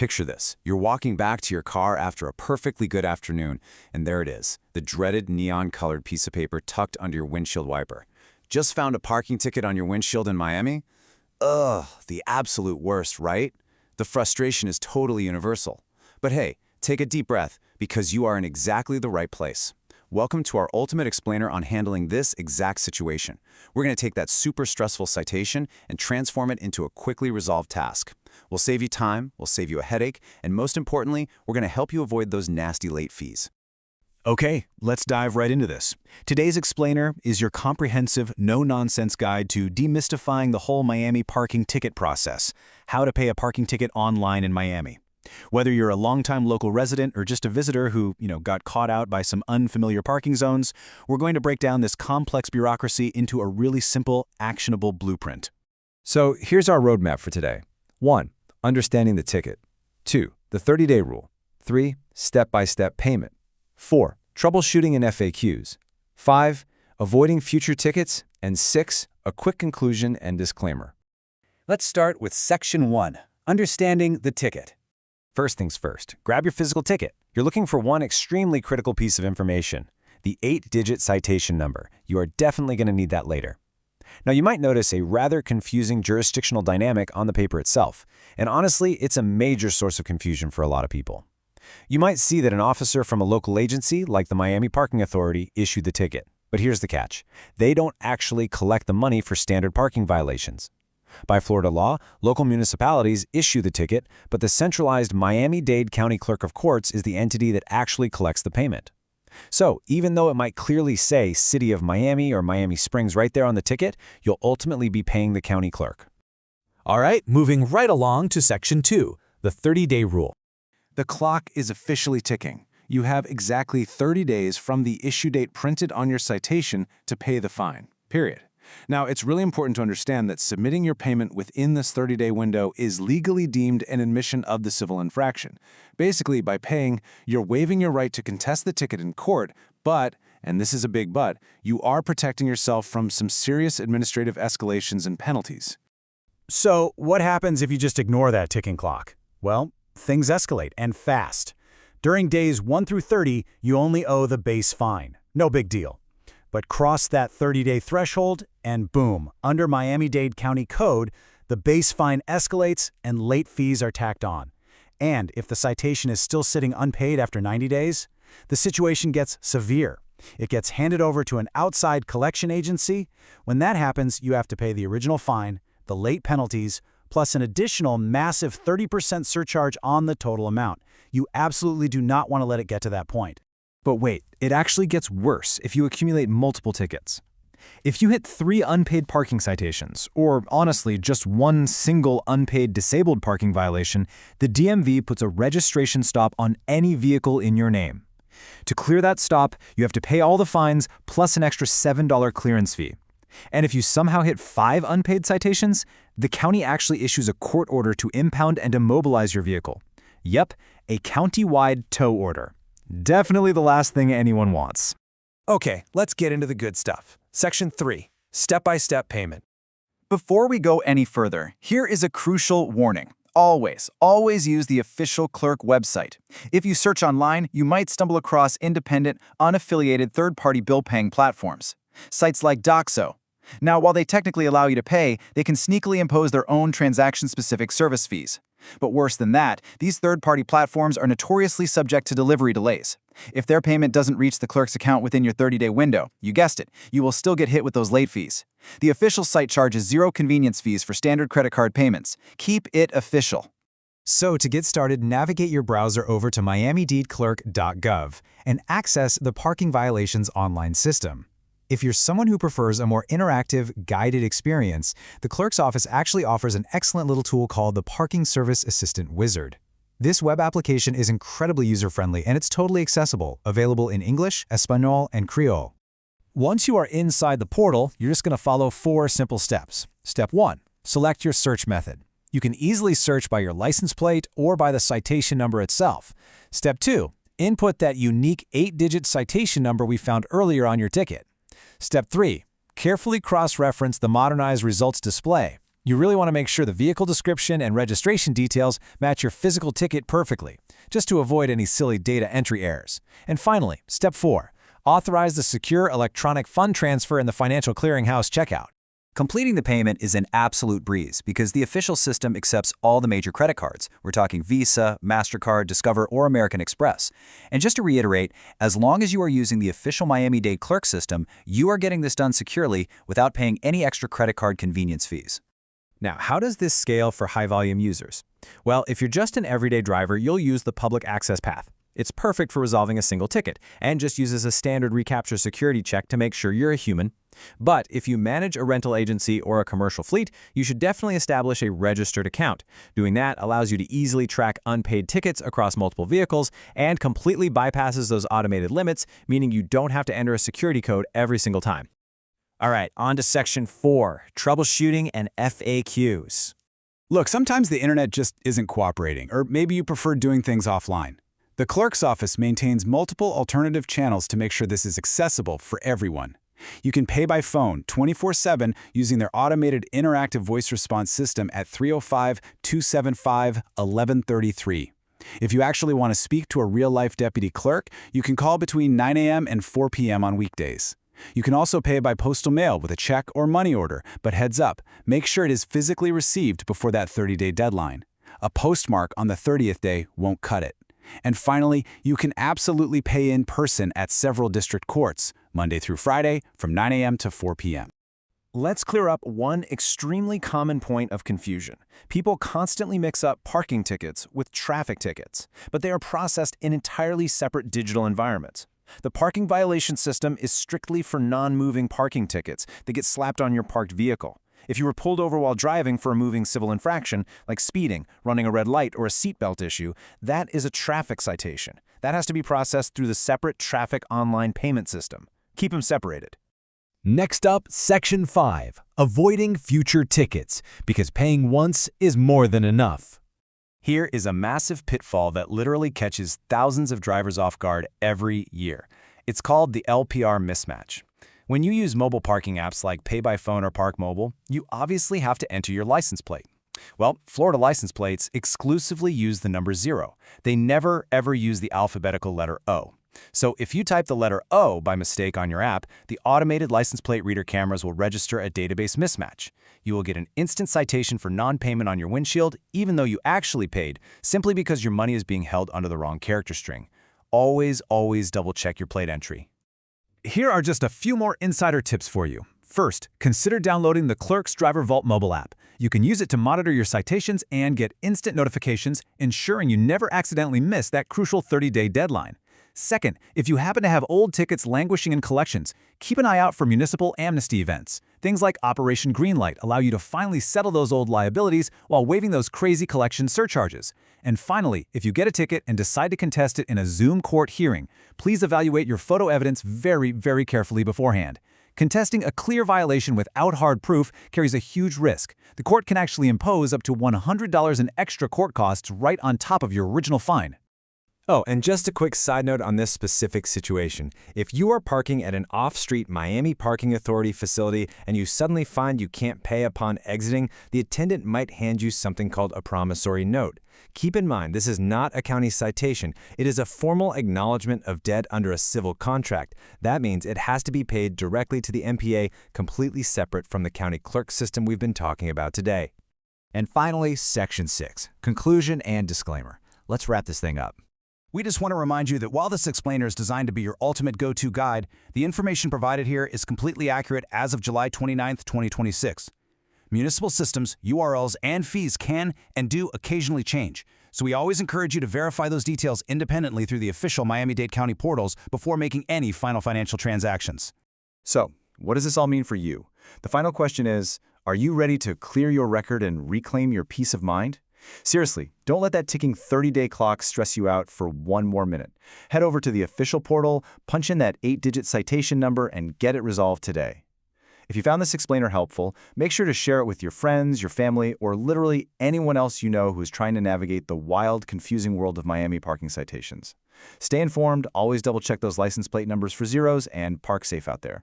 Picture this. You're walking back to your car after a perfectly good afternoon, and there it is, the dreaded neon-colored piece of paper tucked under your windshield wiper. Just found a parking ticket on your windshield in Miami? Ugh, the absolute worst, right? The frustration is totally universal. But hey, take a deep breath, because you are in exactly the right place. Welcome to our ultimate explainer on handling this exact situation. We're going to take that super stressful citation and transform it into a quickly resolved task. We'll save you time, we'll save you a headache, and most importantly, we're going to help you avoid those nasty late fees. Okay, let's dive right into this. Today's explainer is your comprehensive, no-nonsense guide to demystifying the whole Miami parking ticket process, how to pay a parking ticket online in Miami. Whether you're a longtime local resident or just a visitor who, got caught out by some unfamiliar parking zones, we're going to break down this complex bureaucracy into a really simple, actionable blueprint. So here's our roadmap for today. 1. Understanding the ticket. 2. The 30-day rule. 3. Step-by-step payment. 4. Troubleshooting and FAQs. 5. Avoiding future tickets. And 6. A quick conclusion and disclaimer. Let's start with Section 1, Understanding the Ticket. First things first, grab your physical ticket. You're looking for one extremely critical piece of information, the 8-digit citation number. You are definitely going to need that later. Now, you might notice a rather confusing jurisdictional dynamic on the paper itself, and honestly, it's a major source of confusion for a lot of people. You might see that an officer from a local agency, like the Miami Parking Authority, issued the ticket. But here's the catch. They don't actually collect the money for standard parking violations. By Florida law, local municipalities issue the ticket, but the centralized Miami-Dade County Clerk of Courts is the entity that actually collects the payment. So, even though it might clearly say City of Miami or Miami Springs right there on the ticket, you'll ultimately be paying the county clerk. All right, moving right along to Section 2, the 30-day rule. The clock is officially ticking. You have exactly 30 days from the issue date printed on your citation to pay the fine, period. Now, it's really important to understand that submitting your payment within this 30-day window is legally deemed an admission of the civil infraction. Basically, by paying, you're waiving your right to contest the ticket in court, but, and this is a big but, you are protecting yourself from some serious administrative escalations and penalties. So, what happens if you just ignore that ticking clock? Well, things escalate, and fast. During days 1 through 30, you only owe the base fine. No big deal. But cross that 30-day threshold, and boom, under Miami-Dade County Code, the base fine escalates and late fees are tacked on. And if the citation is still sitting unpaid after 90 days, the situation gets severe. It gets handed over to an outside collection agency. When that happens, you have to pay the original fine, the late penalties, plus an additional massive 30% surcharge on the total amount. You absolutely do not want to let it get to that point. But wait, it actually gets worse if you accumulate multiple tickets. If you hit 3 unpaid parking citations, or honestly just one single unpaid disabled parking violation, the DMV puts a registration stop on any vehicle in your name. To clear that stop, you have to pay all the fines plus an extra $7 clearance fee. And if you somehow hit 5 unpaid citations, the county actually issues a court order to impound and immobilize your vehicle. Yep, a county-wide tow order. Definitely the last thing anyone wants. Okay, let's get into the good stuff. Section 3, Step-by-step payment. Before we go any further, here is a crucial warning. Always use the official clerk website. If you search online, you might stumble across independent, unaffiliated third-party bill-paying platforms. Sites like Doxo. Now, while they technically allow you to pay, they can sneakily impose their own transaction-specific service fees. But worse than that, these third-party platforms are notoriously subject to delivery delays. If their payment doesn't reach the clerk's account within your 30-day window, you guessed it, you will still get hit with those late fees. The official site charges 0 convenience fees for standard credit card payments. Keep it official. So to get started, navigate your browser over to miamidedeclerk.gov and access the Parking Violations online system. If you're someone who prefers a more interactive, guided experience, the clerk's office actually offers an excellent little tool called the Parking Service Assistant Wizard. This web application is incredibly user-friendly and it's totally accessible, available in English, Espanol, and Creole. Once you are inside the portal, you're just going to follow 4 simple steps. Step 1. Select your search method. You can easily search by your license plate or by the citation number itself. Step 2. Input that unique 8-digit citation number we found earlier on your ticket. Step 3. Carefully cross-reference the modernized results display. You really want to make sure the vehicle description and registration details match your physical ticket perfectly, just to avoid any silly data entry errors. And finally, step 4. Authorize the secure electronic fund transfer in the financial clearinghouse checkout. Completing the payment is an absolute breeze because the official system accepts all the major credit cards. We're talking Visa, MasterCard, Discover, or American Express. And just to reiterate, as long as you are using the official Miami-Dade clerk system, you are getting this done securely without paying any extra credit card convenience fees. Now, how does this scale for high-volume users? Well, if you're just an everyday driver, you'll use the public access path. It's perfect for resolving a single ticket and just uses a standard recapture security check to make sure you're a human. But if you manage a rental agency or a commercial fleet, you should definitely establish a registered account. Doing that allows you to easily track unpaid tickets across multiple vehicles and completely bypasses those automated limits, meaning you don't have to enter a security code every single time. All right, on to Section 4, Troubleshooting and FAQs. Look, sometimes the internet just isn't cooperating, or maybe you prefer doing things offline. The clerk's office maintains multiple alternative channels to make sure this is accessible for everyone. You can pay by phone 24/7 using their automated interactive voice response system at 305-275-1133. If you actually want to speak to a real-life deputy clerk, you can call between 9 a.m. and 4 p.m. on weekdays. You can also pay by postal mail with a check or money order, but heads up, make sure it is physically received before that 30-day deadline. A postmark on the 30th day won't cut it. And finally, you can absolutely pay in person at several district courts, Monday through Friday, from 9 a.m. to 4 p.m. Let's clear up one extremely common point of confusion. People constantly mix up parking tickets with traffic tickets, but they are processed in entirely separate digital environments. The parking violation system is strictly for non-moving parking tickets that get slapped on your parked vehicle. If you were pulled over while driving for a moving civil infraction, like speeding, running a red light, or a seatbelt issue, that is a traffic citation. That has to be processed through the separate traffic online payment system. Keep them separated. Next up, Section 5, Avoiding Future Tickets, because paying once is more than enough. Here is a massive pitfall that literally catches thousands of drivers off guard every year. It's called the LPR mismatch. When you use mobile parking apps like Pay by Phone or Park Mobile, you obviously have to enter your license plate. Well, Florida license plates exclusively use the number 0. They never, ever use the alphabetical letter O. So if you type the letter O by mistake on your app, the automated license plate reader cameras will register a database mismatch. You will get an instant citation for non-payment on your windshield, even though you actually paid, simply because your money is being held under the wrong character string. Always, always double-check your plate entry. Here are just a few more insider tips for you. First, consider downloading the Clerk's Driver Vault mobile app. You can use it to monitor your citations and get instant notifications, ensuring you never accidentally miss that crucial 30-day deadline. Second, if you happen to have old tickets languishing in collections, keep an eye out for municipal amnesty events. Things like Operation Greenlight allow you to finally settle those old liabilities while waiving those crazy collection surcharges. And finally, if you get a ticket and decide to contest it in a Zoom court hearing, please evaluate your photo evidence very, very carefully beforehand. Contesting a clear violation without hard proof carries a huge risk. The court can actually impose up to $100 in extra court costs right on top of your original fine. Oh, and just a quick side note on this specific situation. If you are parking at an off-street Miami Parking Authority facility and you suddenly find you can't pay upon exiting, the attendant might hand you something called a promissory note. Keep in mind, this is not a county citation. It is a formal acknowledgement of debt under a civil contract. That means it has to be paid directly to the MPA, completely separate from the county clerk system we've been talking about today. And finally, Section 6, Conclusion and Disclaimer. Let's wrap this thing up. We just want to remind you that while this explainer is designed to be your ultimate go-to guide, the information provided here is completely accurate as of July 29, 2026. Municipal systems, URLs, and fees can and do occasionally change, so we always encourage you to verify those details independently through the official Miami-Dade County portals before making any final financial transactions. So, what does this all mean for you? The final question is, are you ready to clear your record and reclaim your peace of mind? Seriously, don't let that ticking 30-day clock stress you out for one more minute. Head over to the official portal, punch in that 8-digit citation number, and get it resolved today. If you found this explainer helpful, make sure to share it with your friends, your family, or literally anyone else you know who's trying to navigate the wild, confusing world of Miami parking citations. Stay informed, always double-check those license plate numbers for zeros, and park safe out there.